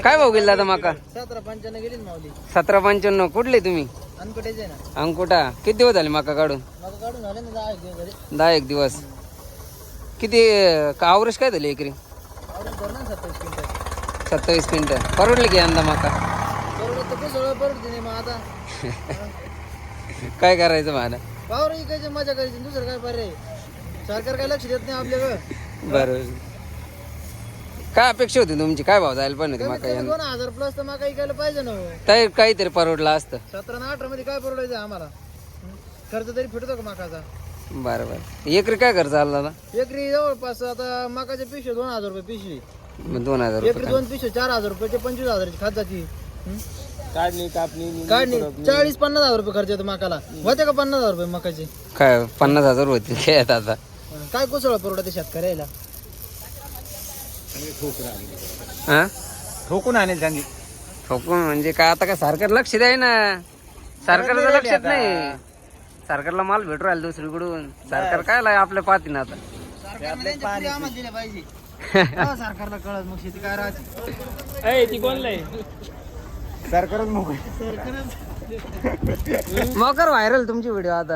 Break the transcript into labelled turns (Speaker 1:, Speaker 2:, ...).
Speaker 1: काय भाव गेला दादा मका?
Speaker 2: 17,95 गेली माऊली.
Speaker 1: 17,95. कुठले तुम्ही?
Speaker 2: अनकुटेचे ना.
Speaker 1: अंकुटा. किती दिवस झाले मका काढून?
Speaker 2: मका काढून झाले ना 10 दिवस झाले.
Speaker 1: 10 दिवस. किती आवरेज काय झाली एकरी?
Speaker 2: आवरून भरणार 27 क्विंटल.
Speaker 1: 27 क्विंटल. परवडले की यंदा मका?
Speaker 2: परवडत तर सगळं परवडते नाही मग आता.
Speaker 1: काय करायचं मला?
Speaker 2: वावर इकायची मजा करायची दुसरं काय पर्याय. सरकार काय लक्ष देत नाही आपल्याकडं.
Speaker 1: बरोबर. काय अपेक्षा होती तुमची? काय भाव जायला पण होती
Speaker 2: कमीत
Speaker 1: मका
Speaker 2: कमी
Speaker 1: यंदा?
Speaker 2: 2,000 प्लस तर मका इकायला पाहिजे ना हो.
Speaker 1: तरी काहीतरी परवडलं असतं.
Speaker 2: 17 आणि 18 मध्ये काय परवडायचं आम्हाला? खर्च तरी फिटतो का मकाचा?
Speaker 1: बरं बरं. एकरी काय खर्च आला दादा?
Speaker 2: एकरी जवळपास आता मकाच्या पिशवी 2,000 रुपये पिशवी.
Speaker 1: मग 2,000
Speaker 2: एकरी
Speaker 1: रुपये.
Speaker 2: 2 पिशवी 4,000 रुपयाचे 25,000ची खाताची.
Speaker 3: काढणी कापणी
Speaker 2: काढणी 40-50,000 रुपये खर्च येतो मकाला. होते का 50,000 रुपये मकाचे?
Speaker 1: काय 50,000 होते काय आता?
Speaker 2: काय कोसळ परवडते शेतकऱ्याला?
Speaker 1: हा?
Speaker 3: ठोकून आणेल चांगली.
Speaker 1: ठोकून म्हणजे काय? आता काय सरकार लक्ष द्याय ना. सरकारचं लक्षात नाही. सरकारला माल भेटू राहिला दुसरीकडून. सरकार काय लाय आपल्या पाहतीन आता.
Speaker 2: सरकारने त्यांच्या पुढे आम्हाला दिल्या पाहिजे. तेव्हा सरकारला कळत मग शेती काय राहते.
Speaker 3: ती कोणला आहे? सरकारच मोकळी.
Speaker 1: मकर व्हायरल तुमची व्हिडिओ आता.